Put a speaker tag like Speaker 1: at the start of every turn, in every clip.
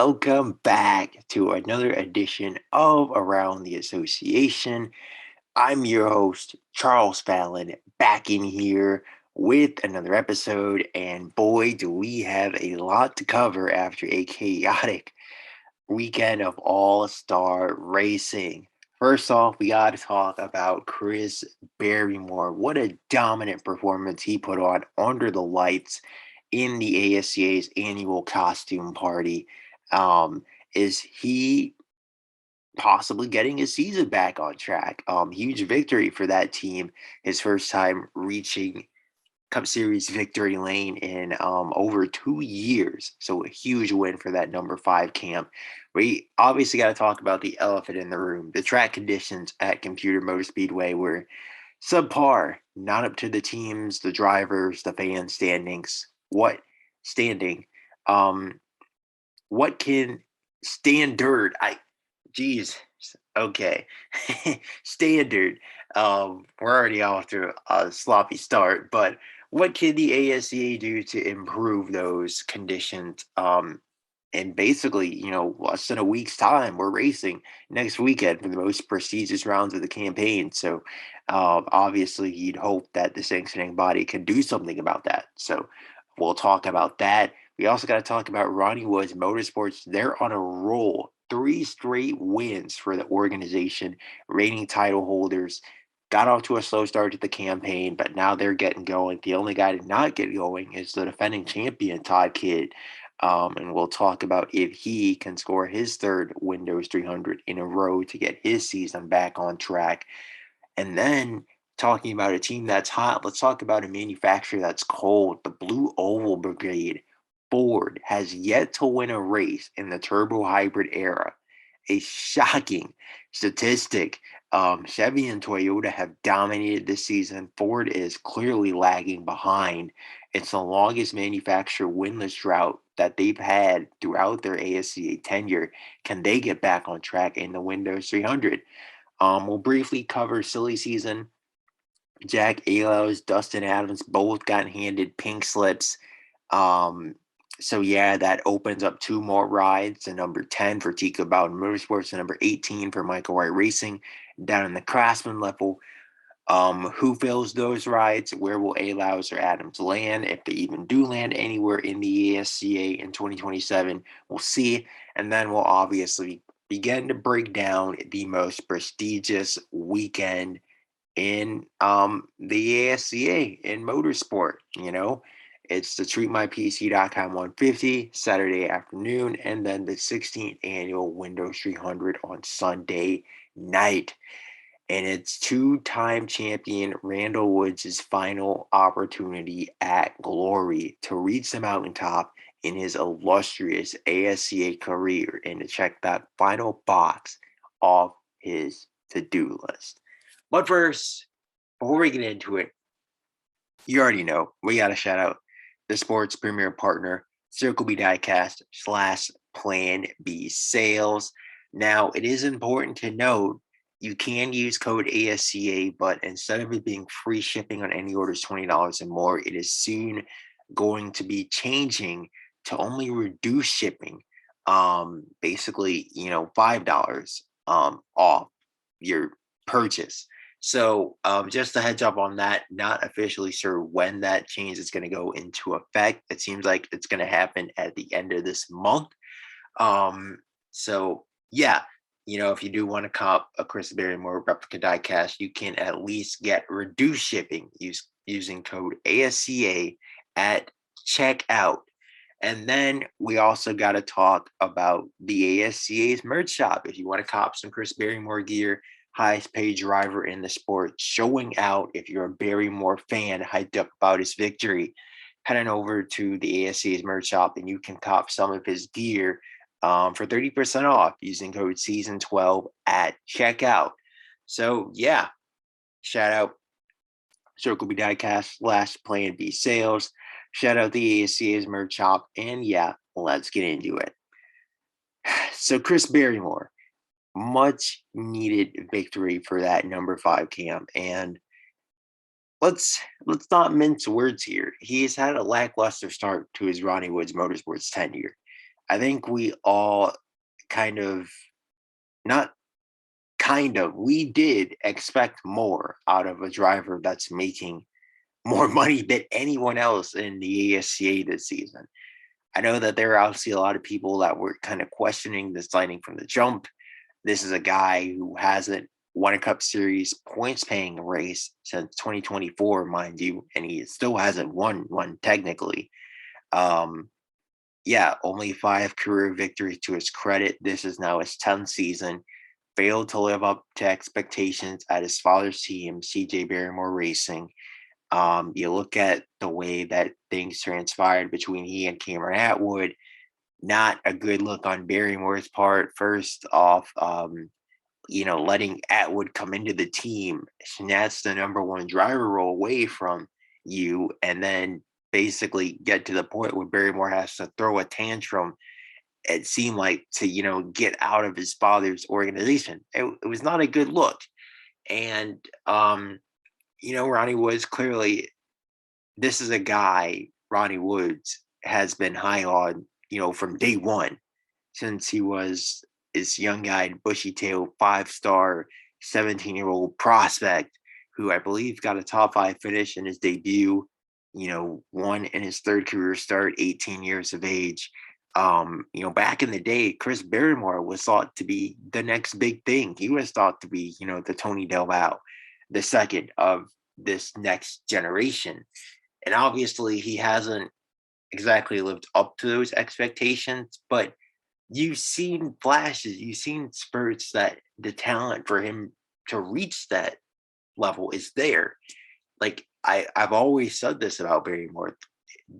Speaker 1: welcome back to another edition of Around the Association. I'm your host, Charles Fallon, back in here with another episode, and boy, do we have a lot to cover after a chaotic weekend of all-star racing. First off, we got to talk about Chris Barrymore. What a dominant performance he put on under the lights in the ASCA's annual costume party. Um, is he possibly getting his season back on track? Huge victory for that team. His first time reaching Cup Series victory lane in over 2 years. So a huge win for that number five camp. We obviously got to talk about the elephant in the room. The track conditions at Computer Motor Speedway were subpar, not up to the teams, the drivers, the fan standings. What standing? Um, what can standard? Geez, okay, standard. We're already off to a sloppy start, but what can the ASCA do to improve those conditions? And basically, less than a week's time, we're racing next weekend for the most prestigious rounds of the campaign. So, obviously, you'd hope that the sanctioning body can do something about that. So, we'll talk about that. We also got to talk about Randle Woods Motorsports. They're on a roll. Three straight wins for the organization, reigning title holders. Got off to a slow start to the campaign, but now they're getting going. The only guy to not get going is the defending champion, Todd Kidd. And we'll talk about if he can score his third Windows 300 in a row to get his season back on track. And then talking about a team that's hot, let's talk about a manufacturer that's cold, the Blue Oval Brigade. Ford has yet to win a race in the turbo hybrid era. A shocking statistic. Chevy and Toyota have dominated this season. Ford is clearly lagging behind. It's the longest manufacturer winless drought that they've had throughout their ASCA tenure. Can they get back on track in the Windows 300? We'll briefly cover silly season. Jack Alows, Dustin Adams both got handed pink slips. So yeah, that opens up two more rides. The number 10 for Tico Bowden Motorsports and number 18 for Michael White Racing down in the Craftsman level. Who fills those rides? Where will Alows or Adams land? If they even do land anywhere in the ASCA in 2027, we'll see. And then we'll obviously begin to break down the most prestigious weekend in the ASCA in motorsport. It's the treatmypc.com 150 Saturday afternoon, and then the 16th annual Windows 300 on Sunday night. And it's two-time champion Randle Woods' final opportunity at glory to reach the mountaintop in his illustrious ASCA career and to check that final box off his to-do list. But first, before we get into it, you already know we got to shout out the sports premier partner, Circle B Diecast / Plan B Sales. Now, it is important to note you can use code ASCA, but instead of it being free shipping on any orders $20 and more, it is soon going to be changing to only reduce shipping. Basically, $5 off your purchase. So just a heads up on that, not officially sure when that change is going to go into effect. It seems like it's going to happen at the end of this month. So yeah, if you do want to cop a Chris Barrymore replica diecast, you can at least get reduced shipping using code ASCA at checkout. And then we also got to talk about the ASCA's merch shop. If you want to cop some Chris Barrymore gear, highest paid driver in the sport, showing out. If you're a Barrymore fan, hyped up about his victory, head on over to the ASCA's merch shop and you can cop some of his gear for 30% off using code season12 at checkout. So yeah, shout out Circle B Diecast / Plan B Sales. Shout out the ASCA's merch shop. And yeah, let's get into it. So Chris Barrymore, much needed victory for that number 5 camp. And let's not mince words here. He's had a lackluster start to his Ronnie Woods Motorsports tenure. I think we all kind of, not kind of, we did expect more out of a driver that's making more money than anyone else in the ASCA this season. I know that there are obviously a lot of people that were kind of questioning the signing from the jump. This is a guy who hasn't won a Cup Series points paying race since 2024, mind you, and he still hasn't won one technically. Um, yeah, only 5 career victories to his credit. This is now his 10th season. Failed to live up to expectations at his father's team, CJ Barrymore Racing. You look at the way that things transpired between he and Cameron Atwood, not a good look on Barrymore's part. First off, letting Atwood come into the team, snatch the number one driver role away from you, and then basically get to the point where Barrymore has to throw a tantrum. It seemed like to, get out of his father's organization. It was not a good look. And, Ronnie Woods clearly, this is a guy, Ronnie Woods, has been high on, from day one, since he was this young guy, bushy tailed, 5-star, 17-year-old prospect who I believe got a top 5 finish in his debut, won in his third career start, 18 years of age. Back in the day, Chris Barrymore was thought to be the next big thing. He was thought to be, the Tony Del Valle, the second of this next generation. And obviously, he hasn't exactly lived up to those expectations, but you've seen flashes, you've seen spurts that the talent for him to reach that level is there. Like I've always said this about Barrymore.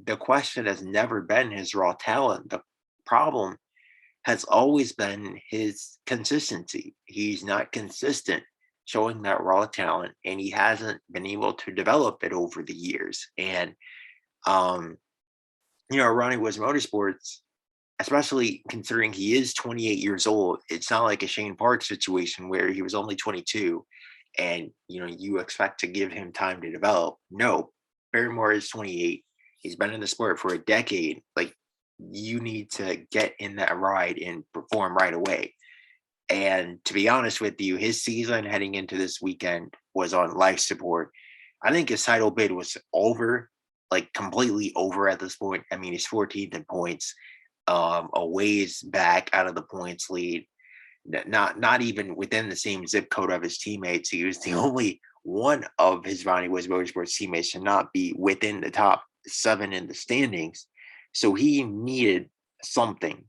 Speaker 1: The question has never been his raw talent. The problem has always been his consistency. He's not consistent showing that raw talent, and he hasn't been able to develop it over the years. And um, Ronnie Woods Motorsports, especially considering he is 28 years old, it's not like a Shane Park situation where he was only 22 and you expect to give him time to develop. No, Barrymore is 28. He's been in the sport for a decade. Like, you need to get in that ride and perform right away. And to be honest with you, his season heading into this weekend was on life support. I think his title bid was over, like completely over at this point. I mean, he's 14th in points, a ways back out of the points lead, not even within the same zip code of his teammates. He was the only one of his Ronnie Woods Motorsports teammates to not be within the top 7 in the standings. So he needed something,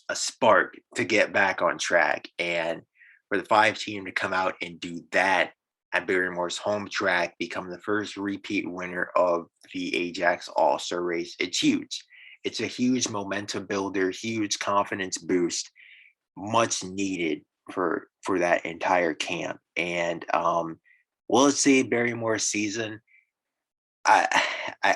Speaker 1: a spark to get back on track. And for the 5 team to come out and do that at Barrymore's home track, become the first repeat winner of the Ajax All-Star race, it's huge. It's a huge momentum builder, huge confidence boost, much needed for that entire camp. And will it save Barrymore's season? I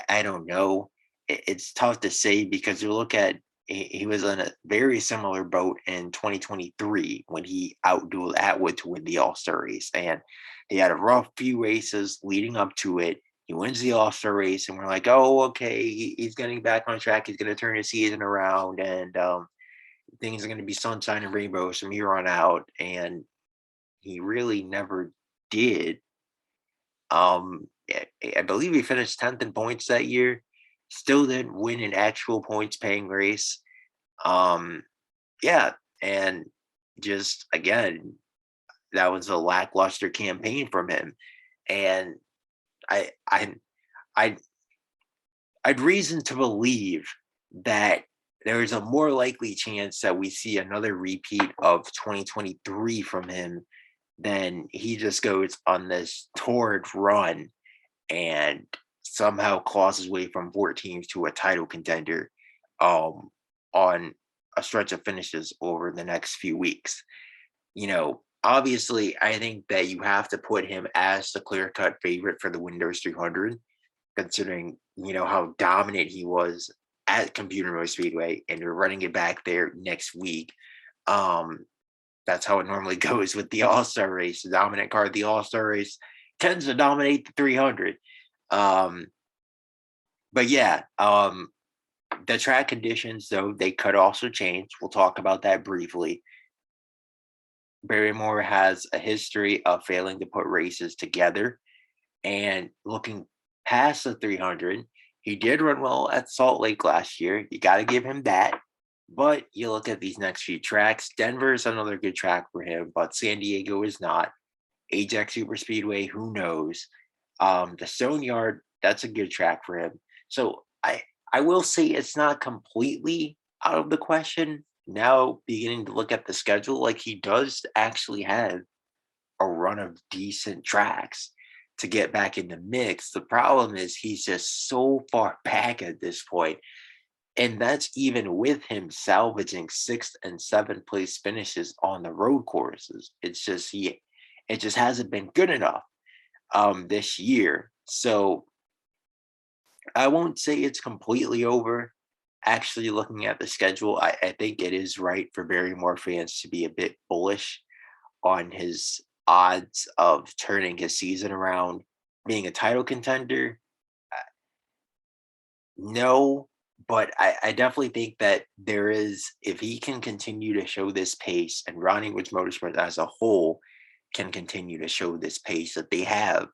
Speaker 1: I don't know. It's tough to say because you look at, he was in a very similar boat in 2023 when he outdueled Atwood to win the All-Star race. And he had a rough few races leading up to it. He wins the All-Star race, and we're like, oh, okay, he's getting back on track. He's going to turn his season around, and things are going to be sunshine and rainbows from here on out. And he really never did. I believe he finished 10th in points that year. Still didn't win an actual points paying race. Um, yeah, and just again, that was a lackluster campaign from him. And I I I I'd reason to believe that there's a more likely chance that we see another repeat of 2023 from him than he just goes on this torrid run and somehow claws his way from 4 teams to a title contender on a stretch of finishes over the next few weeks. Obviously, I think that you have to put him as the clear cut favorite for the Windows 300, considering, how dominant he was at Computer Road Speedway, and you're running it back there next week. Um, that's how it normally goes with the All-Star race. The dominant car of the All-Star race tends to dominate the 300. Um, but yeah, The track conditions, though, they could also change. We'll talk about that briefly. Barrymore has a history of failing to put races together and looking past the 300. He did run well at Salt Lake last year. You got to give him that. But you look at these next few tracks. Denver is another good track for him, but San Diego is not. Ajax Super Speedway, who knows? The Stone Yard, that's a good track for him. So I will say it's not completely out of the question. Now beginning to look at the schedule, like he does actually have a run of decent tracks to get back in the mix. The problem is he's just so far back at this point, and that's even with him salvaging sixth and seventh place finishes on the road courses. It just hasn't been good enough this year. So I won't say it's completely over. Actually, looking at the schedule, I think it is right for Barrymore fans to be a bit bullish on his odds of turning his season around, being a title contender. No, but I definitely think that there is, if he can continue to show this pace, and Ronnie Woods Motorsports as a whole can continue to show this pace that they have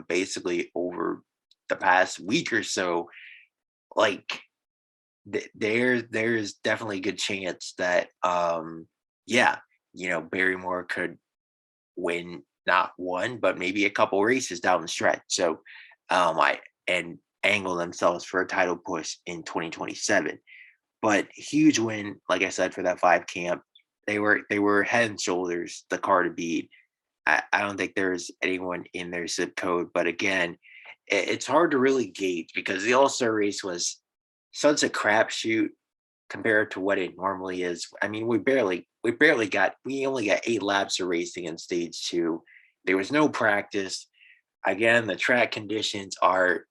Speaker 1: basically over the past week or so, like there's definitely a good chance that yeah, Barrymore could win not one, but maybe a couple races down the stretch. So I and angle themselves for a title push in 2027. But huge win, like I said, for that five camp. They were head and shoulders the car to beat. I don't think there's anyone in their zip code, but again, it's hard to really gauge because the All Star race was such a crapshoot compared to what it normally is. I mean, we only got 8 laps of racing in stage two. There was no practice. Again, the track conditions are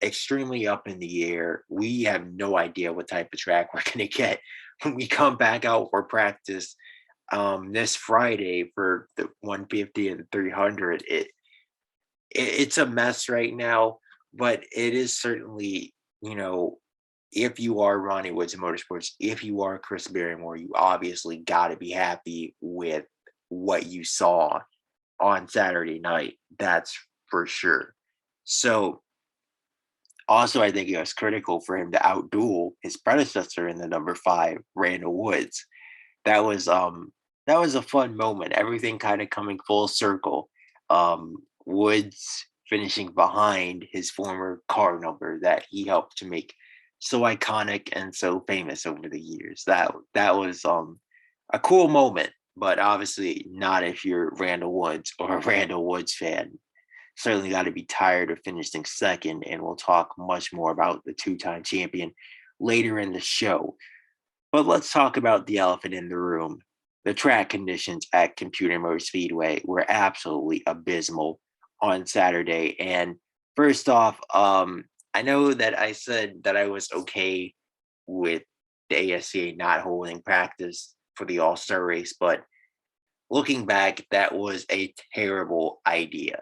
Speaker 1: extremely up in the air. We have no idea what type of track we're going to get when we come back out for practice this Friday for the 150 and 300. It's a mess right now, but it is certainly, if you are Ronnie Woods in Motorsports, if you are Chris Barrymore, you obviously got to be happy with what you saw on Saturday night. That's for sure. So, also, I think it was critical for him to outduel his predecessor in the number five, Randle Woods. That was that was a fun moment. Everything kind of coming full circle. Woods finishing behind his former car number that he helped to make so iconic and so famous over the years. That was a cool moment, but obviously not if you're Randall Woods or a Randall Woods fan. Certainly got to be tired of finishing second, and we'll talk much more about the two-time champion later in the show. But let's talk about the elephant in the room. The track conditions at Computer Motor Speedway were absolutely abysmal on Saturday. And first off, I know that I said that I was okay with the ASCA not holding practice for the All-Star race, but looking back, that was a terrible idea.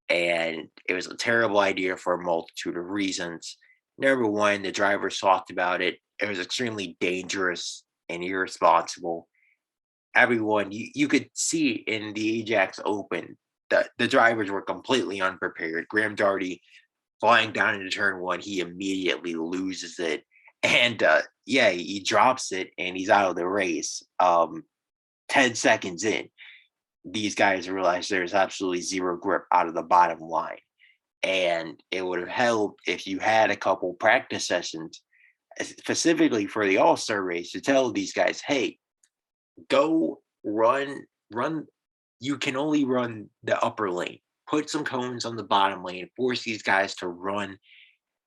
Speaker 1: And it was a terrible idea for a multitude of reasons. Number one, the drivers talked about it. It was extremely dangerous and irresponsible. Everyone, you could see in the Ajax Open that the drivers were completely unprepared. Graham Darty flying down into turn one, he immediately loses it. And yeah, he drops it and he's out of the race 10 seconds in. These guys realize there's absolutely zero grip out of the bottom line. And it would have helped if you had a couple practice sessions specifically for the All-Star race to tell these guys, hey, go run. You can only run the upper lane. Put some cones on the bottom lane, force these guys to run,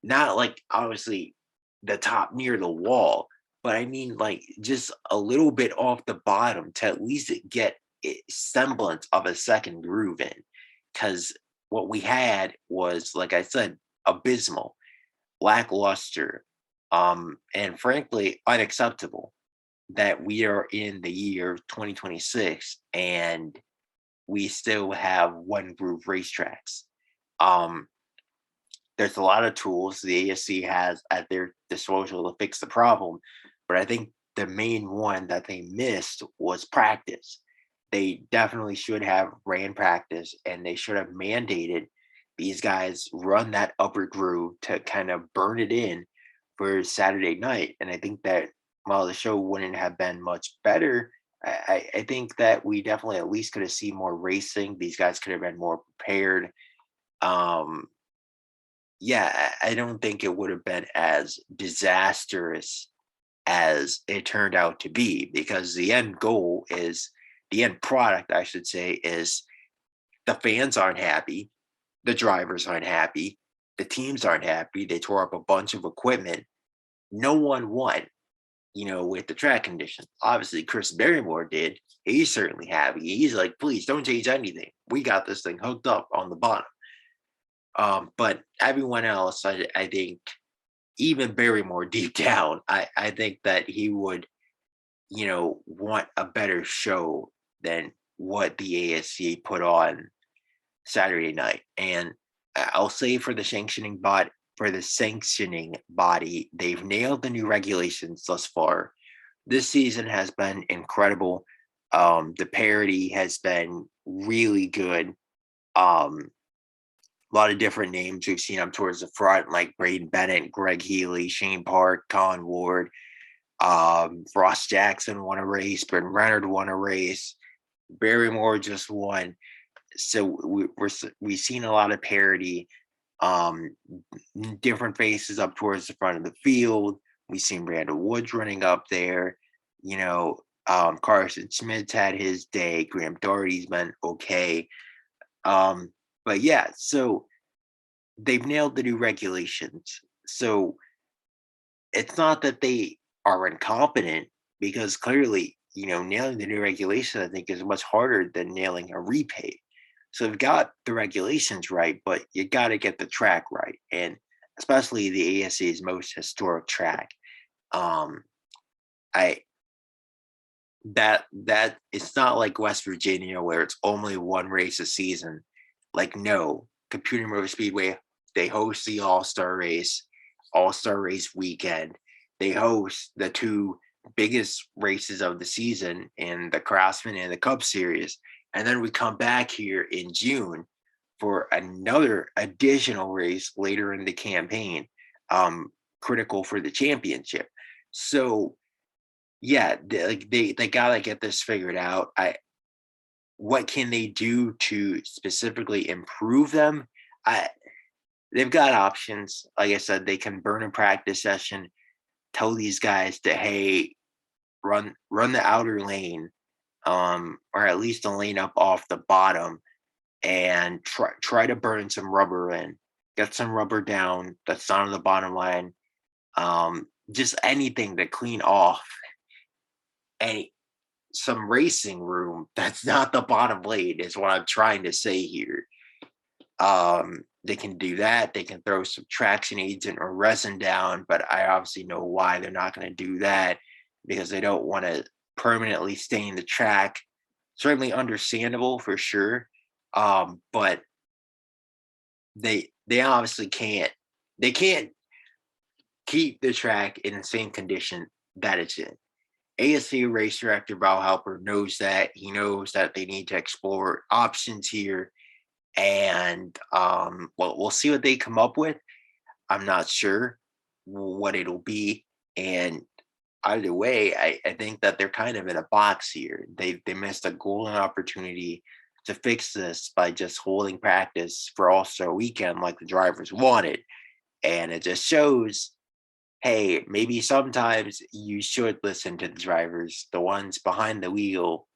Speaker 1: not like obviously the top near the wall, but I mean like just a little bit off the bottom to at least get a semblance of a second groove in. Because what we had was, like I said, abysmal, lackluster, and frankly unacceptable that we are in the year 2026 and we still have one groove racetracks. Um, there's a lot of tools the ASC has at their disposal to fix the problem, but I think the main one that they missed was practice. They definitely should have ran practice, and they should have mandated these guys run that upper groove to kind of burn it in for Saturday night. And I think that while the show wouldn't have been much better, I think that we definitely at least could have seen more racing. These guys could have been more prepared. Um, yeah, I don't think it would have been as disastrous as it turned out to be, because the end product, I should say, is the fans aren't happy, the drivers aren't happy, the teams aren't happy. They tore up a bunch of equipment. No one won, with the track conditions. Obviously, Chris Barrymore did. He's certainly happy. He's like, please don't change anything. We got this thing hooked up on the bottom. But everyone else, I think, even Barrymore deep down, I think that he would, want a better show than what the ASC put on Saturday night. And I'll say for the sanctioning body, they've nailed the new regulations thus far. This season has been incredible. The parody has been really good. Um, a lot of different names we've seen up towards the front, like Braden Bennett, Greg Healy, Shane Park, Colin Ward, Ross Jackson won a race, Brent Renard won a race, Barrymore just won. So we've seen a lot of parody, um, different faces up towards the front of the field. We've seen Randle Woods running up there. Carson Smith's had his day. Graham Doherty's been okay. Um, but yeah, so they've nailed the new regulations. So it's not that they are incompetent, because clearly, nailing the new regulation, I think, is much harder than nailing a repay. So they've got the regulations right, but you got to get the track right, and especially the ASC's most historic track. Um, I that it's not like West Virginia where it's only one race a season. Like, no, Computer Motor Speedway, they host the All Star Race weekend. They host the two biggest races of the season in the Craftsman and the Cup Series, and then we come back here in June for another additional race later in the campaign, critical for the championship. So yeah, they gotta get this figured out. What can they do to specifically improve them? I They've got options. Like I said, they can burn a practice session, tell these guys to, hey, run the outer lane, or at least a lane up off the bottom, and try to burn some rubber in, get some rubber down that's not on the bottom line. Just anything to clean off any some racing room that's not the bottom lane is what I'm trying to say here. They can do that. They can throw some traction agent or resin down, but I obviously know why they're not going to do that, because they don't want to permanently stain the track. Certainly understandable for sure. But they obviously can't. They can't keep the track in the same condition that it's in. ASC race director Bob Halper knows that. He knows that they need to explore options here, and well, we'll see what they come up with. I'm not sure what it'll be, and either way, I think that they're kind of in a box here. They missed a golden opportunity to fix this by just holding practice for All Star Weekend like the drivers wanted, and it just shows, hey, maybe sometimes you should listen to the drivers, the ones behind the wheel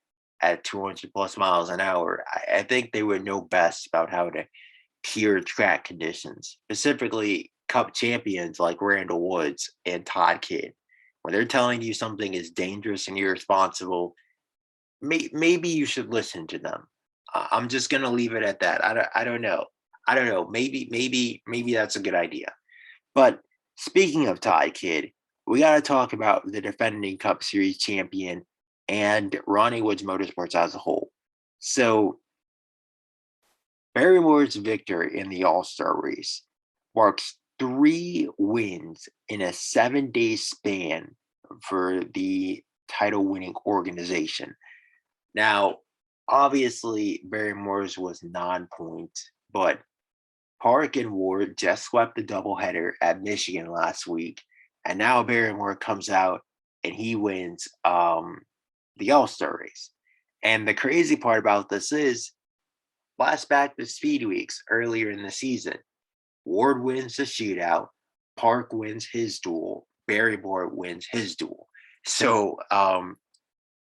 Speaker 1: at 200 plus miles an hour. I think they would know best about how to cure track conditions, specifically Cup champions like Randle Woods and Todd Kidd. When they're telling you something is dangerous and irresponsible, maybe you should listen to them. I'm just gonna leave it at that. I don't know. I don't know. Maybe that's a good idea. But speaking of Todd Kidd, we got to talk about the defending Cup Series champion and Ronnie Woods Motorsports as a whole. So Barrymore's victory in the All-Star race marks 3 wins in a 7-day span for the title winning organization. Now, obviously, Barrymore's was non-point, but Park and Ward just swept the doubleheader at Michigan last week, and now Barrymore comes out and he wins the All-Star race. And the crazy part about this is, flashback to Speed Weeks earlier in the season. Ward wins the shootout, Park wins his duel, Barrymore wins his duel. So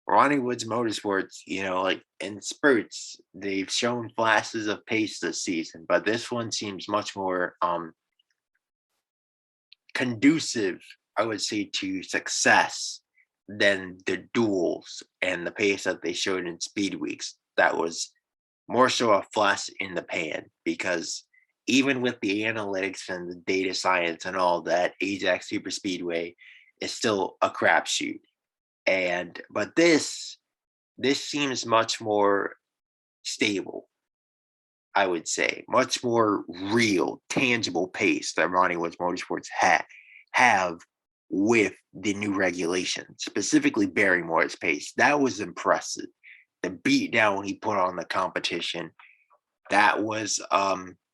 Speaker 1: Ronnie Woods Motorsports, like in spurts, they've shown flashes of pace this season, but this one seems much more conducive, I would say, to success than the duels and the pace that they showed in Speed Weeks. That was more so a flash in the pan because even with the analytics and the data science and all that, Ajax Super Speedway is still a crapshoot. But this seems much more stable, I would say, much more real, tangible pace that Ronnie Woods Motorsports have with the new regulations, specifically Barrymore's pace. That was impressive. The beatdown he put on the competition, that was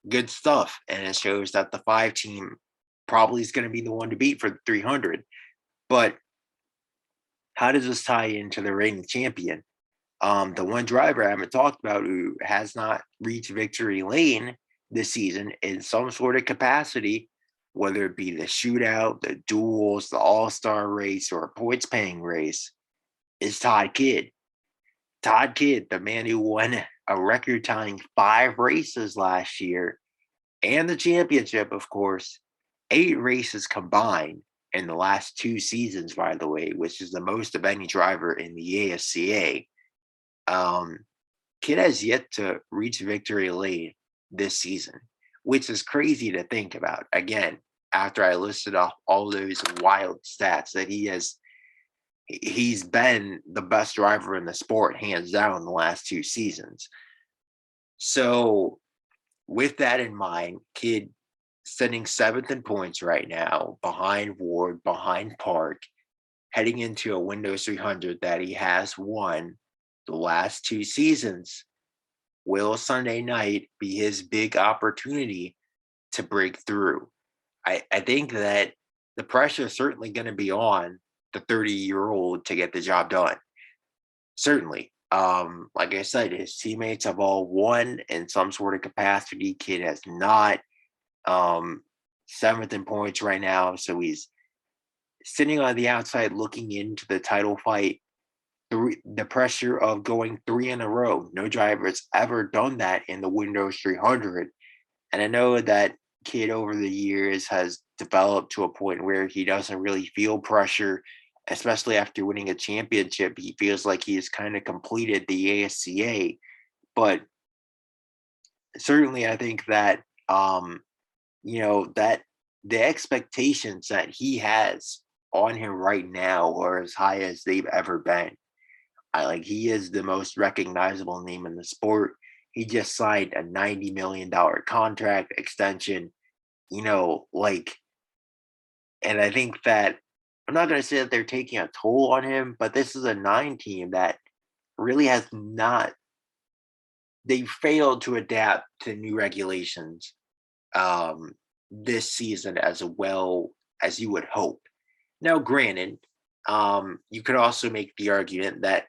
Speaker 1: good stuff. And it shows that the 5 team probably is going to be the one to beat for the 300. But how does this tie into the reigning champion? The one driver I haven't talked about who has not reached victory lane this season in some sort of capacity, whether it be the shootout, the duels, the all-star race, or a points paying race, is Todd Kidd. Todd Kidd, the man who won a record tying 5 races last year and the championship, of course, 8 races combined in the last 2 seasons, by the way, which is the most of any driver in the ASCA. Kidd has yet to reach victory lane this season, which is crazy to think about. Again, after I listed off all those wild stats that he's been the best driver in the sport, hands down, the last 2 seasons. So with that in mind, Kidd sitting 7th in points right now, behind Ward, behind Park, heading into a Windows 300 that he has won the last 2 seasons. Will Sunday night be his big opportunity to break through? I think that the pressure is certainly going to be on the 30-year-old to get the job done. Certainly. Like I said, his teammates have all won in some sort of capacity. Kidd has not. 7th in points right now, so he's sitting on the outside looking into the title fight. The pressure of going 3 in a row. No driver has ever done that in the Windows 300. And I know that Kidd over the years has developed to a point where he doesn't really feel pressure, especially after winning a championship. He feels like he has kind of completed the ASCA. But certainly I think that that the expectations that he has on him right now are as high as they've ever been. He is the most recognizable name in the sport. He just signed a $90 million contract extension, and I think that I'm not going to say that they're taking a toll on him, but this is a 9 team that really has not, they failed to adapt to new regulations this season as well as you would hope. Now, granted, you could also make the argument that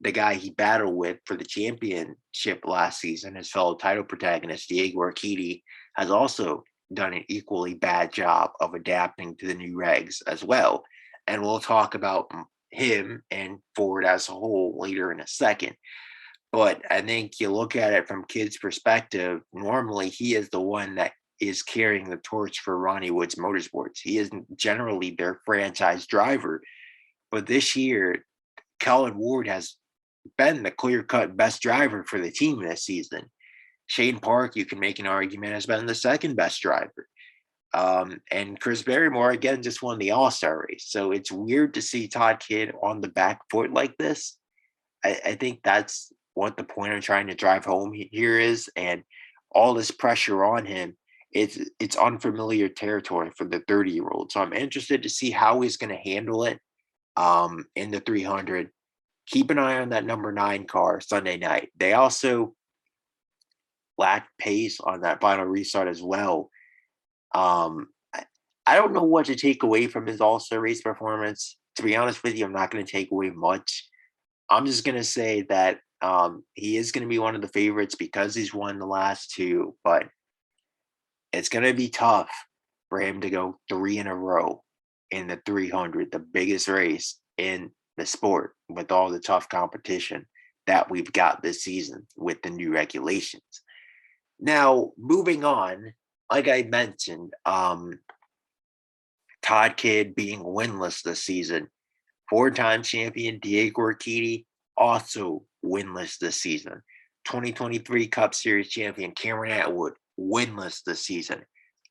Speaker 1: the guy he battled with for the championship last season, his fellow title protagonist, Diego Urquidy, has also done an equally bad job of adapting to the new regs as well. And we'll talk about him and Ford as a whole later in a second. But I think you look at it from Kidd's perspective, normally he is the one that is carrying the torch for Ronnie Woods Motorsports. He isn't generally their franchise driver. But this year, Kellen Ward has been the clear-cut best driver for the team this season. Shane Park, you can make an argument, has been the second best driver. And Chris Barrymore, again, just won the All-Star race. So it's weird to see Todd Kidd on the back foot like this. I think that's what the point I'm trying to drive home here is. And all this pressure on him it's unfamiliar territory for the 30-year-old. So I'm interested to see how he's going to handle it in the 300. Keep an eye on that number 9 car Sunday night. They also lacked pace on that final restart as well. I, I don't know what to take away from his All-Star race performance. To be honest with you, I'm not going to take away much. I'm just going to say that he is going to be one of the favorites because he's won the last two, but it's going to be tough for him to go 3 in a row in the 300, the biggest race in the sport, with all the tough competition that we've got this season with the new regulations. Now, moving on, like I mentioned, Todd Kidd being winless this season. Four-time champion Diego Urquidy also winless this season. 2023 Cup Series champion Cameron Atwood winless this season.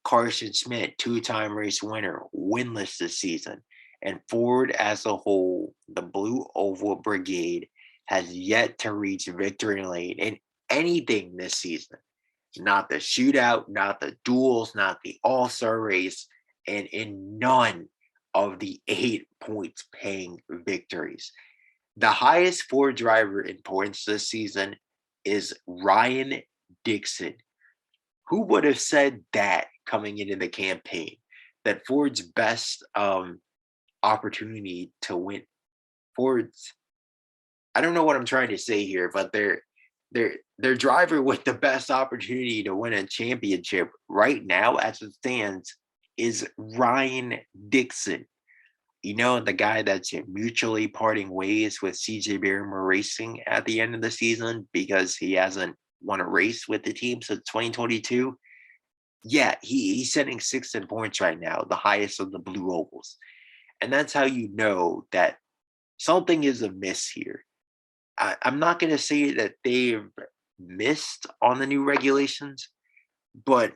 Speaker 1: Carson Smith, two-time race winner, winless this season. And Ford as a whole, the Blue Oval Brigade has yet to reach victory lane in anything this season. Not the shootout, not the duels, not the All-Star race, and in none of the 8 points paying victories. The highest Ford driver in points this season is Ryan Dixon. Who would have said that coming into the campaign? That Ford's best opportunity to win, Ford's, I don't know what I'm trying to say here, but their driver with the best opportunity to win a championship right now, as it stands, is Ryan Dixon. You know, the guy that's mutually parting ways with CJ Barrymore Racing at the end of the season because he hasn't won a race with the team since 2022. Yeah, he's setting 6th in points right now, the highest of the Blue Ovals. And that's how you know that something is amiss here. I'm not going to say that they've missed on the new regulations, but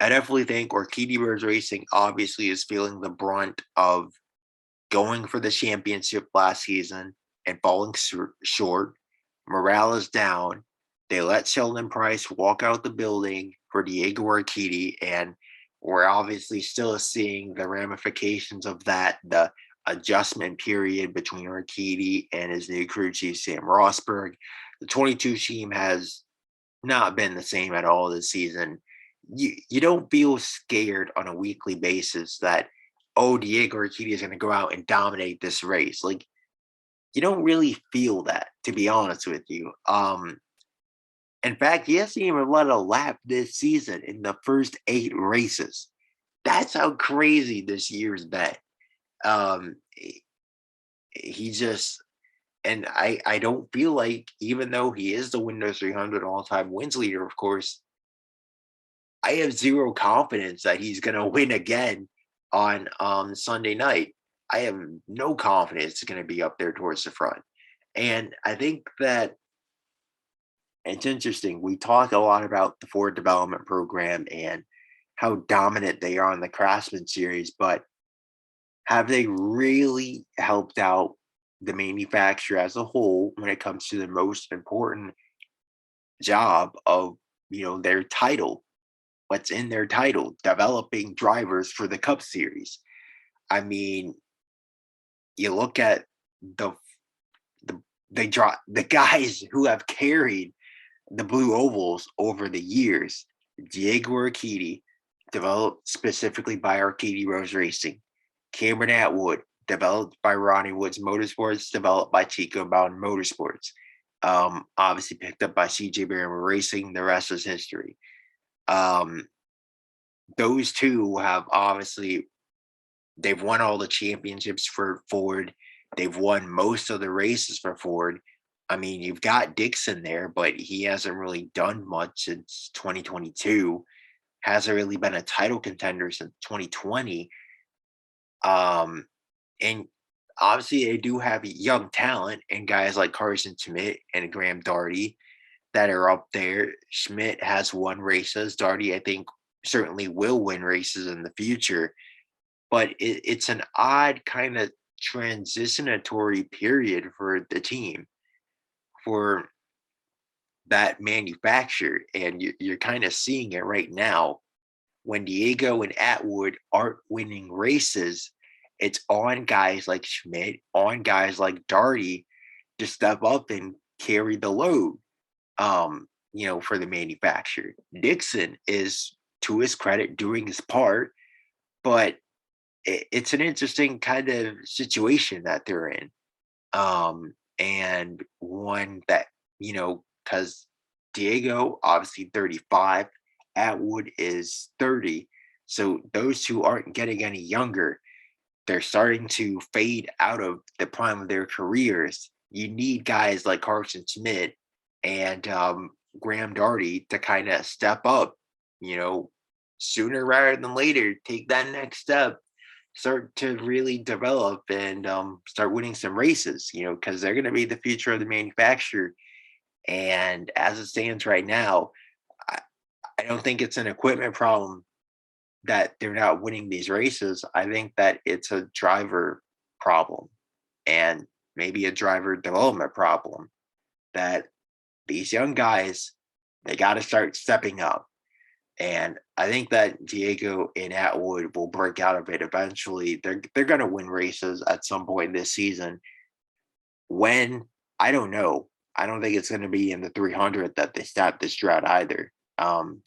Speaker 1: I definitely think Urquidy Birds Racing obviously is feeling the brunt of going for the championship last season and falling short. Morale is down. They let Sheldon Price walk out the building for Diego Urquidy, and we're obviously still seeing the ramifications of that, the adjustment period between Urquidy and his new crew chief, Sam Rosberg. The 22 team has not been the same at all this season. You don't feel scared on a weekly basis that, oh, Diego Urquidy is going to go out and dominate this race. Like, you don't really feel that, to be honest with you. In fact, he hasn't even led a lap this season in the first 8 races. That's how crazy this year's been. Um, he just, and I don't feel like, even though he is the Windows 300 all-time wins leader, of course, I have zero confidence that he's going to win again on Sunday night. I have no confidence it's going to be up there towards the front. And I think that it's interesting. We talk a lot about the Ford development program and how dominant they are in the Craftsman series, but have they really helped out the manufacturer as a whole when it comes to the most important job of, their title? What's in their title? Developing drivers for the Cup Series. I mean, you look at the the guys who have carried the Blue Ovals over the years. Diego Urquidy, developed specifically by Urquidy Rose Racing. Cameron Atwood, developed by Ronnie Woods Motorsports, developed by Chico Bound Motorsports. Obviously picked up by CJ Barrymore Racing. The rest is history. Those two have obviously, they've won all the championships for Ford. They've won most of the races for Ford. I mean, you've got Dixon there, but he hasn't really done much since 2022. Hasn't really been a title contender since 2020. And obviously they do have young talent and guys like Carson Schmidt and Graham Darty that are up there. Schmidt has won races. Darty, I think, certainly will win races in the future. But it's an odd kind of transitionatory period for the team. For that manufactured, and you're kind of seeing it right now. When Diego and Atwood aren't winning races, it's on guys like Schmidt, on guys like Darty to step up and carry the load. For the manufacturer. Dixon is, to his credit, doing his part, but it's an interesting kind of situation that they're in. And one that, because Diego, obviously 35, Atwood is 30. So those two aren't getting any younger. They're starting to fade out of the prime of their careers. You need guys like Carson Schmidt and Graham Darty to kind of step up, you know, sooner rather than later, take that next step, start to really develop and start winning some races, because they're going to be the future of the manufacturer. And as it stands right now, I, I don't think it's an equipment problem that they're not winning these races. I think that it's a driver problem and maybe a driver development problem that these young guys, they got to start stepping up. And I think that Diego and Atwood will break out of it eventually. They're going to win races at some point this season. When, I don't know. I don't think it's going to be in the 300 that they start this drought either.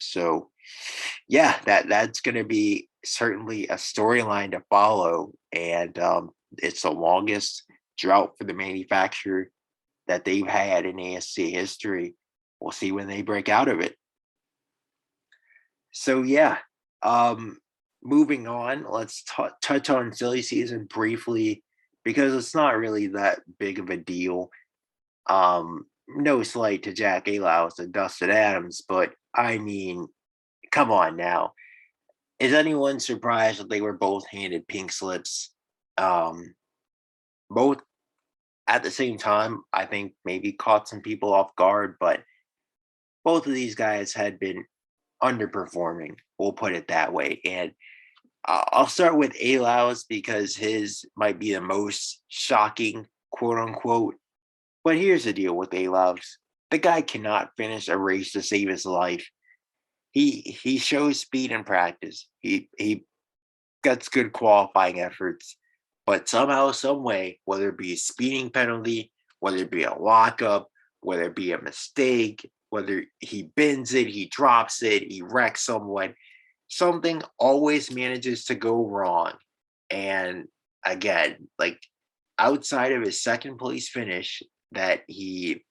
Speaker 1: So yeah, that's going to be certainly a storyline to follow, and it's the longest drought for the manufacturer that they've had in ASC history. We'll see when they break out of it. So yeah, um, moving on, let's touch on silly season briefly because it's not really that big of a deal. No slight to Jack Alows and Dustin Adams, but I mean, come on now. Is anyone surprised that they were both handed pink slips? Um, Both at the same time, I think maybe caught some people off guard, but both of these guys had been underperforming. We'll put it that way. And I'll start with Alows because his might be the most shocking, quote unquote. But here's the deal with Alows: the guy cannot finish a race to save his life. He shows speed in practice. He gets good qualifying efforts, but somehow, some way, whether it be a speeding penalty, whether it be a lockup, whether it be a mistake, whether he bends it, he drops it, he wrecks someone, something always manages to go wrong. And again, like outside of his second place finish that he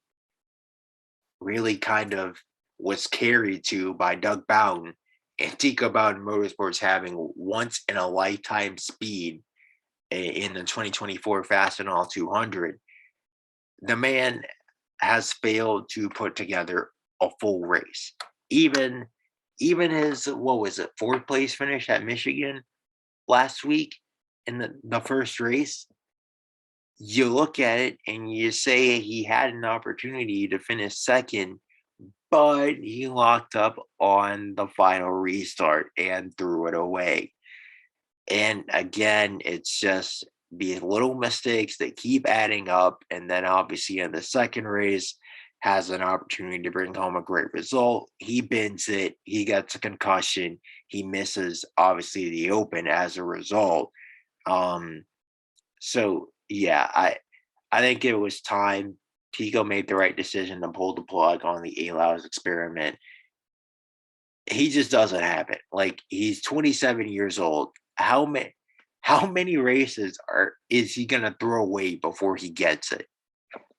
Speaker 1: really kind of was carried to by Doug Bowden, Antico Bowden Motorsports having once in a lifetime speed in the 2024 Fast and All 200. The man has failed to put together a full race. Even his, what was it, fourth place finish at Michigan last week in the first race, you look at it and you say he had an opportunity to finish second, but he locked up on the final restart and threw it away. And again, it's just these little mistakes that keep adding up. And then obviously in the second race, has an opportunity to bring home a great result. He bends it, he gets a concussion, he misses obviously the open as a result. Um, so yeah, I think it was time. Tico made the right decision to pull the plug on the Alows experiment. He just doesn't have it. Like he's 27 years old. How many races is he gonna throw away before he gets it?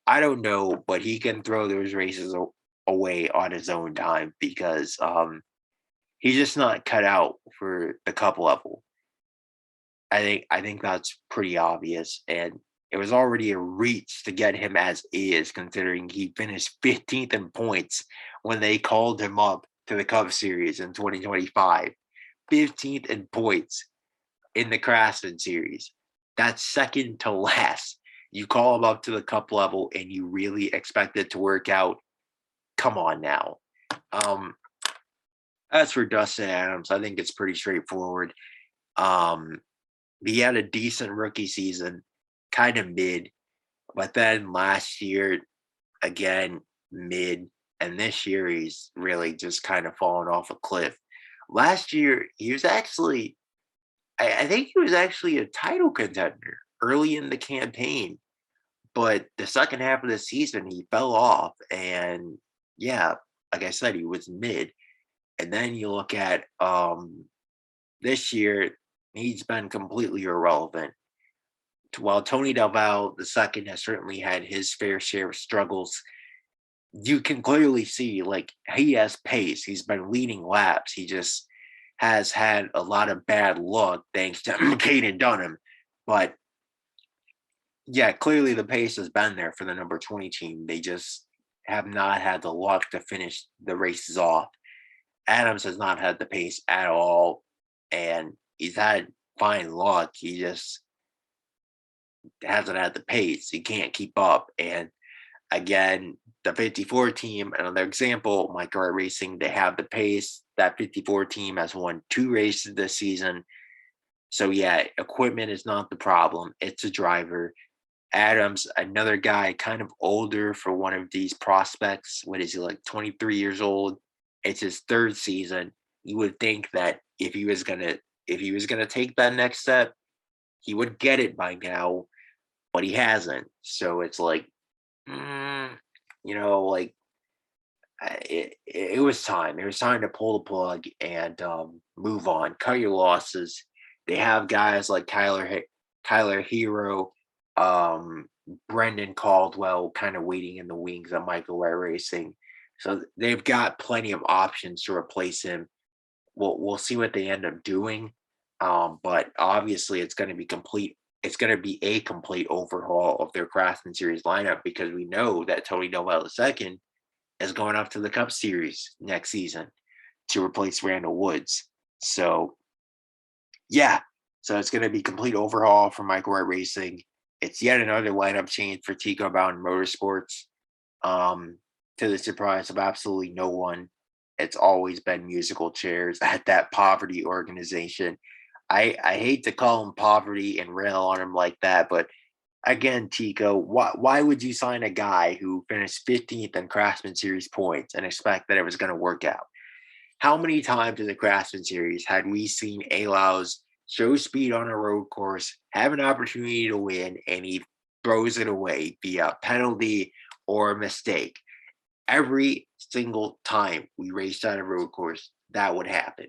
Speaker 1: I don't know, but he can throw those races away on his own time because he's just not cut out for the cup level. I think that's pretty obvious, and it was already a reach to get him as is, considering he finished 15th in points when they called him up to the Cup Series in 2025. 15th in points in the Craftsman Series. That's second to last. You call him up to the Cup level, and you really expect it to work out. Come on now. Um, as for Dustin Adams, I think it's pretty straightforward. Um, he had a decent rookie season, kind of mid, but then last year, again, mid. and this year he's really just kind of fallen off a cliff. Last year, he was actually, I think he was actually a title contender early in the campaign, but the second half of the season, he fell off. And yeah, like I said, he was mid. And then you look at this year, he's been completely irrelevant. While Tony Del Valle the second has certainly had his fair share of struggles, you can clearly see like he has pace. He's been leading laps. He just has had a lot of bad luck thanks to Caden Dunham. But yeah, clearly the pace has been there for the number 20 team. They just have not had the luck to finish the races off. Adams has not had the pace at all, and he's had fine luck. He just hasn't had the pace. He can't keep up. And again, the 54 team, another example, Mike Wright Racing, they have the pace. That 54 team has won 2 races this season. So yeah, equipment is not the problem. It's a driver. Adams, another guy kind of older for one of these prospects. What is he, like 23 years old? It's his 3rd season. You would think that if he was gonna take that next step, he would get it by now, but he hasn't. So it's like, mm, like it was time. It was time to pull the plug and move on. Cut your losses. They have guys like Tyler Hero, um, Brendan Caldwell, kind of waiting in the wings at Michael Wright Racing. So they've got plenty of options to replace him. We'll see what they end up doing. But obviously, it's going to be complete. It's going to be a complete overhaul of their Craftsman Series lineup because we know that Tony Doval II is going up to the Cup Series next season to replace Randle Woods. So, yeah. So it's going to be complete overhaul for Michael Wright Racing. It's yet another lineup change for Tico Bound Motorsports. To the surprise of absolutely no one, it's always been musical chairs at that poverty organization. I hate to call him poverty and rail on him like that, but again, Tico, why would you sign a guy who finished 15th in Craftsman Series points and expect that it was going to work out? How many times in the Craftsman Series had we seen Alows show speed on a road course, have an opportunity to win, and he throws it away via penalty or a mistake? Every single time we raced on a road course, that would happen.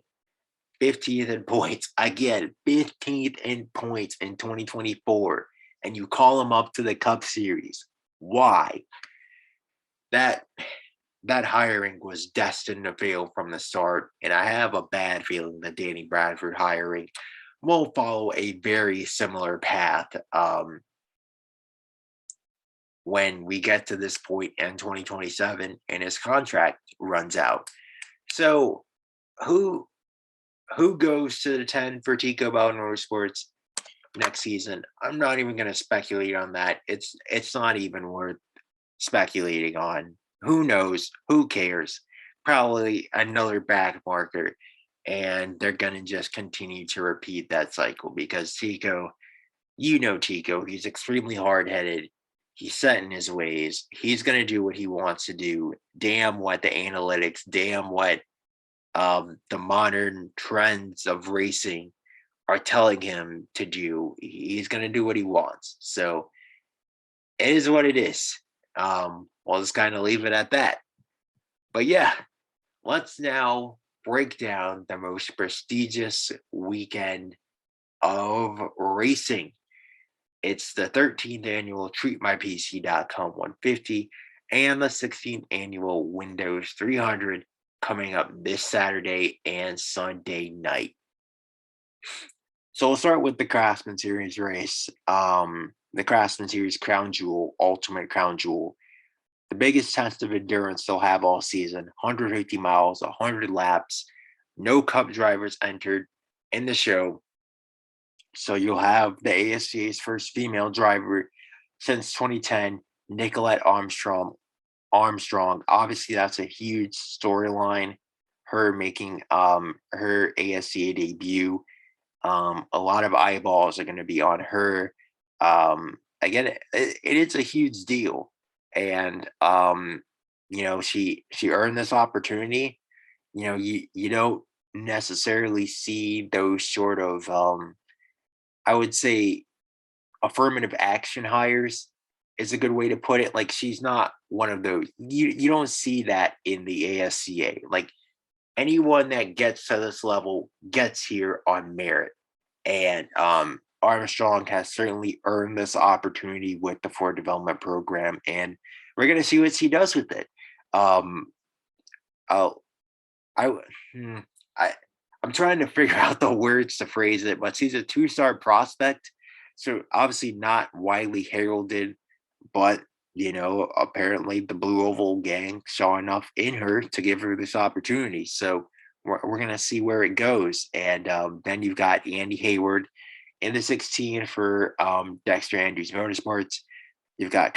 Speaker 1: 15th in points. Again, 15th in points in 2024. And you call him up to the Cup Series. Why? That hiring was destined to fail from the start. And I have a bad feeling that Danny Bradford hiring will follow a very similar path when we get to this point in 2027 and his contract runs out. So who goes to the 10 for Tico Bound Motorsports next season? I'm not even going to speculate on that. It's not even worth speculating on. Who knows? Who cares? Probably another back marker. And they're going to just continue to repeat that cycle because Tico, Tico, he's extremely hard headed. He's set in his ways. He's going to do what he wants to do. Damn what the analytics, damn what the modern trends of racing are telling him to do. He's going to do what he wants. So it is what it is. We'll just kind of leave it at that. But yeah, let's now break down the most prestigious weekend of racing. It's the 13th annual TreatMyPC.com 150 and the 16th annual Windows 300 coming up this Saturday and Sunday night. So we'll start with the Craftsman Series race. The Craftsman Series Crown Jewel, Ultimate Crown Jewel. The biggest test of endurance they'll have all season. 150 miles, 100 laps. No Cup drivers entered in the show. So you'll have the ASCA's first female driver since 2010, Nicolette Armstrong. Obviously, that's a huge storyline. Her making her ASCA debut. A lot of eyeballs are going to be on her. Again, it is a huge deal, and she earned this opportunity. You don't necessarily see those sort of I would say affirmative action hires is a good way to put it. Like she's not one of those. You don't see that in the ASCA. Like anyone that gets to this level gets here on merit. And Armstrong has certainly earned this opportunity with the Ford Development Program, and we're gonna see what he does with it. Um, I'll, I, hmm, I, I'm trying to figure out the words to phrase it, but he's a two-star prospect, so obviously not widely heralded, but apparently the Blue Oval gang saw enough in her to give her this opportunity. So we're gonna see where it goes, and then you've got Andy Hayward in the 16 for Dexter Andrews Motorsports. You've got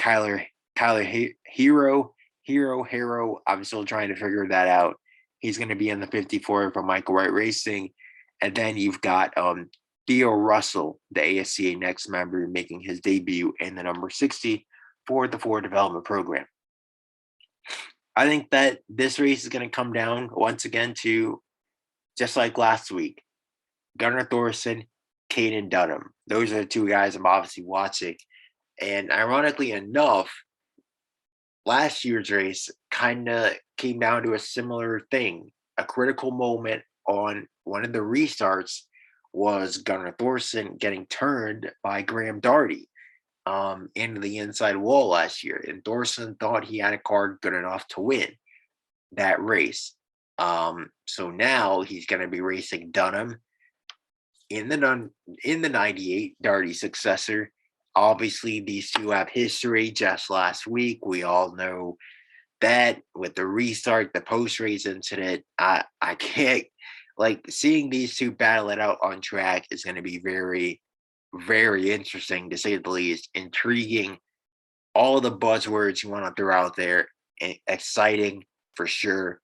Speaker 1: Hero. I'm still trying to figure that out. He's going to be in the 54 for Michael Wright Racing. And then you've got Theo Russell, the ASCA Next member, making his debut in the number 60 for the Ford Development Program. I think that this race is going to come down once again to, just like last week, Gunnar Thorson, Caden Dunham. Those are the two guys I'm obviously watching. And ironically enough, last year's race kind of came down to a similar thing. A critical moment on one of the restarts was Gunnar Thorson getting turned by Graham Darty into the inside wall last year. And Thorson thought he had a car good enough to win that race. So now he's going to be racing Dunham in the 98 Darty successor. Obviously, these two have history. Just last week, we all know that with the restart, the post race incident. I can't, like, seeing these two battle it out on track is going to be very, very interesting, to say the least. Intriguing, all the buzzwords you want to throw out there, exciting for sure.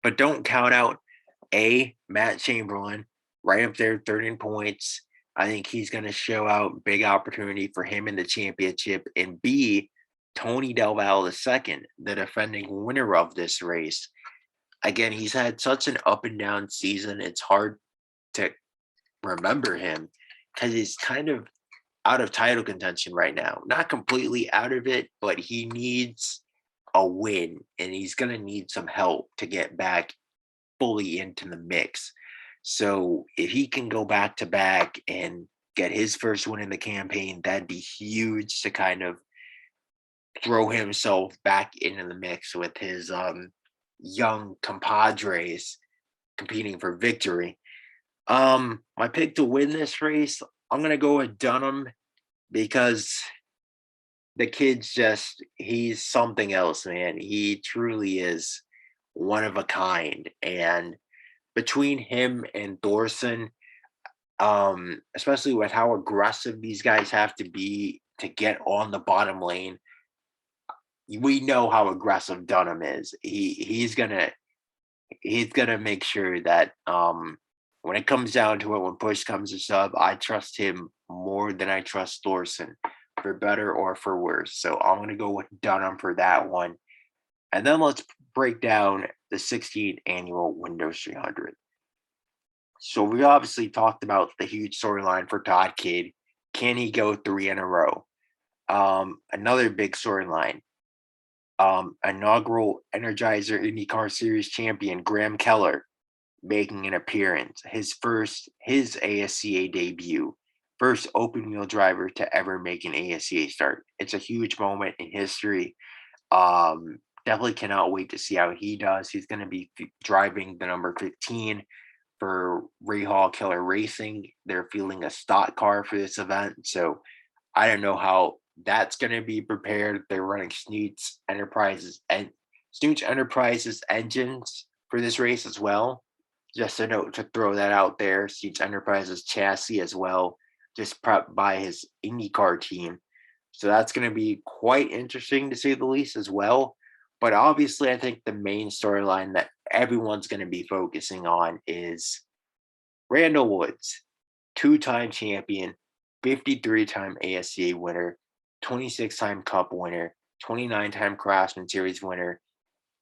Speaker 1: But don't count out Matt Chamberlain, right up there, 13 points. I think he's going to show out, big opportunity for him in the championship. And B, Tony Del Valle II, the defending winner of this race. Again, he's had such an up and down season. It's hard to remember him because he's kind of out of title contention right now. Not completely out of it, but he needs a win, and he's going to need some help to get back fully into the mix. So if he can go back to back and get his first win in the campaign, that'd be huge to kind of throw himself back into the mix with his young compadres competing for victory. My pick to win this race, I'm gonna go with Dunham because the kid's he's something else, man. He truly is one of a kind. And between him and Thorson, especially with how aggressive these guys have to be to get on the bottom lane, we know how aggressive Dunham is. He's gonna make sure that when it comes down to it, when push comes to shove, I trust him more than I trust Thorson, for better or for worse. So I'm gonna go with Dunham for that one. And then let's break down the 16th annual Windows 300. So we obviously talked about the huge storyline for Todd Kidd. Can he go 3 in a row? Another big storyline. Inaugural Energizer IndyCar Series champion Graham Keller making an appearance. His ASCA debut. First open wheel driver to ever make an ASCA start. It's a huge moment in history. Definitely cannot wait to see how he does. He's going to be driving the number 15 for Ray Hall Killer Racing. They're fielding a stock car for this event. So I don't know how that's going to be prepared. They're running Snoots Enterprises engines for this race as well. Just a note to throw that out there. Snoots Enterprises chassis as well, just prepped by his IndyCar team. So that's going to be quite interesting, to say the least, as well. But obviously, I think the main storyline that everyone's going to be focusing on is Randle Woods, 2-time champion, 53-time ASCA winner, 26-time Cup winner, 29-time Craftsman Series winner,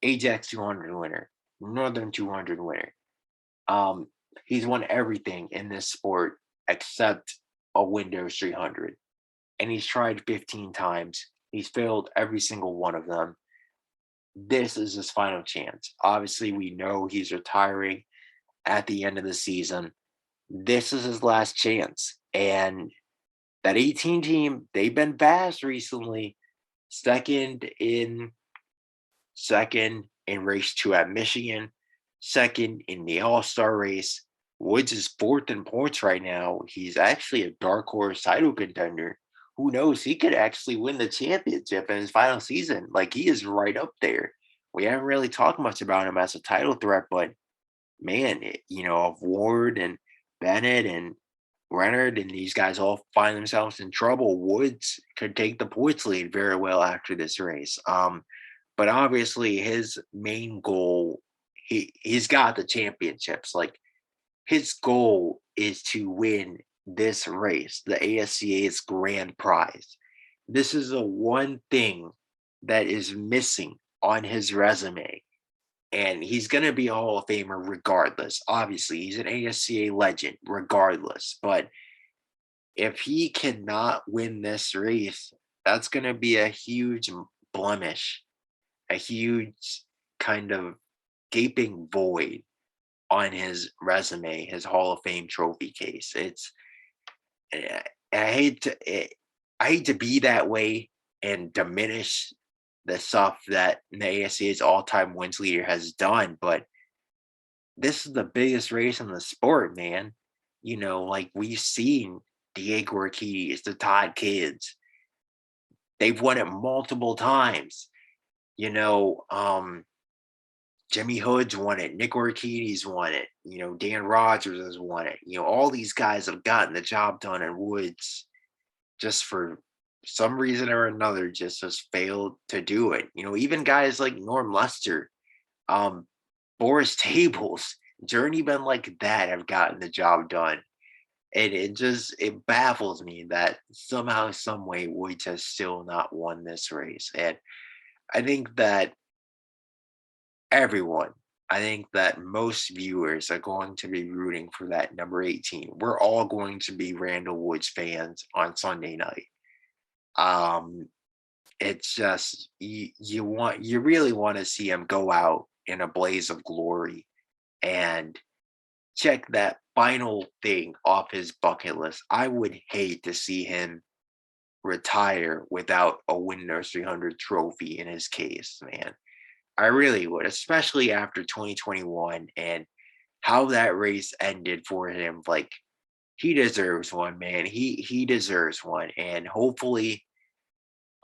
Speaker 1: Ajax 200 winner, Northern 200 winner. Um, he's won everything in this sport except a Windows 300, and he's tried 15 times. He's failed every single one of them. This is his final chance. Obviously, we know he's retiring at the end of the season. This is his last chance. And that 18 team, they've been fast recently. Second in second in race two at Michigan, second in the All-Star race. Woods is fourth in points right now. He's actually a dark horse title contender. Who knows? He could actually win the championship in his final season. Like, he is right up there. We haven't really talked much about him as a title threat, but man, of Ward and Bennett and Leonard and these guys all find themselves in trouble. Woods could take the points lead very well after this race. But obviously his main goal, he's got the championships. Like, his goal is to win this race, the ASCA's grand prize. This is the one thing that is missing on his resume. And he's going to be a Hall of Famer regardless. Obviously, he's an ASCA legend regardless. But if he cannot win this race, that's going to be a huge blemish, a huge kind of gaping void on his resume, his Hall of Fame trophy case. Eh, I hate to be that way and diminish the stuff that the ASCA's all-time wins leader has done, but this is the biggest race in the sport, man. Like, we've seen Diego Urquidy, the Todd Kids. They've won it multiple times. You know, Jimmy Hood's won it. Nick Urquidy's won it. Dan Rogers has won it. All these guys have gotten the job done, and Woods, just for some reason or another, just has failed to do it. Even guys like Norm Lester, um, Boris Tables, journeymen like that have gotten the job done. And it baffles me that somehow, some way, Woods has still not won this race. And I think that everyone, I think that most viewers are going to be rooting for that number 18. We're all going to be Randle Woods fans on Sunday night. Um, it's just you really want to see him go out in a blaze of glory and check that final thing off his bucket list. I would hate to see him retire without a Winner's 300 trophy in his case, man. I really would, especially after 2021 and how that race ended for him. Like, he deserves one, man. He deserves one, and hopefully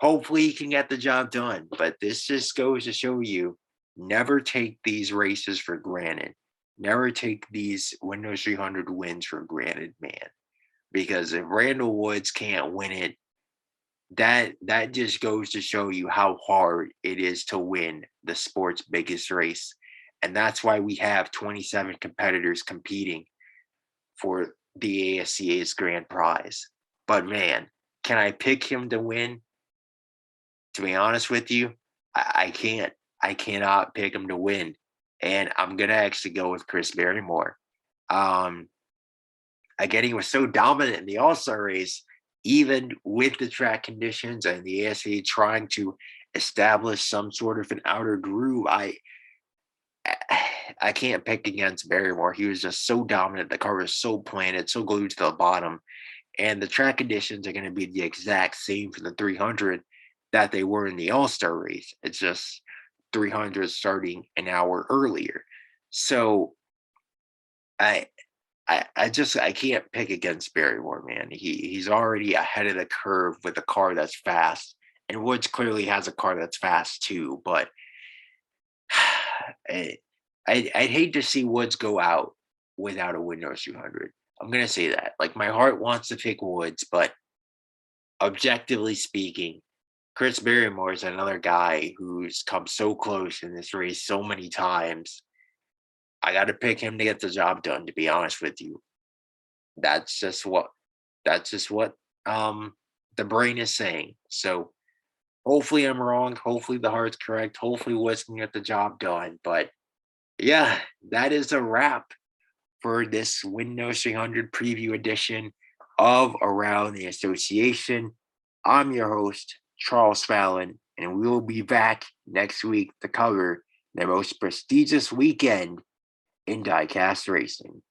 Speaker 1: he can get the job done. But this just goes to show you, never take these races for granted. Never take these Windows 300 wins for granted, man. Because if Randall Woods can't win it, that just goes to show you how hard it is to win the sport's biggest race. And that's why we have 27 competitors competing for the ASCA's grand prize. But man, can I pick him to win? To be honest with you, I can't. I cannot pick him to win. And I'm gonna actually go with Chris Barrymore. Um, Again, he was so dominant in the All-Star race, even with the track conditions and the ASA trying to establish some sort of an outer groove. I can't pick against Barrymore. He was just so dominant. The car was so planted, so glued to the bottom. And the track conditions are going to be the exact same for the 300 that they were in the All-Star race. It's just 300 starting an hour earlier. So I I can't pick against Barrymore, man. He's already ahead of the curve with a car that's fast, and Woods clearly has a car that's fast too. But I, I'd hate to see Woods go out without a Windows 200. I'm gonna say that. Like, my heart wants to pick Woods, but objectively speaking, Chris Barrymore is another guy who's come so close in this race so many times. I got to pick him to get the job done. To be honest with you, that's just what that's just what the brain is saying. So Hopefully, I'm wrong. Hopefully, the heart's correct. Hopefully, Woods can get the job done. But yeah, that is a wrap for this Windows 300 preview edition of Around the Association. I'm your host, Charles Fallon, and we will be back next week to cover the most prestigious weekend in diecast racing.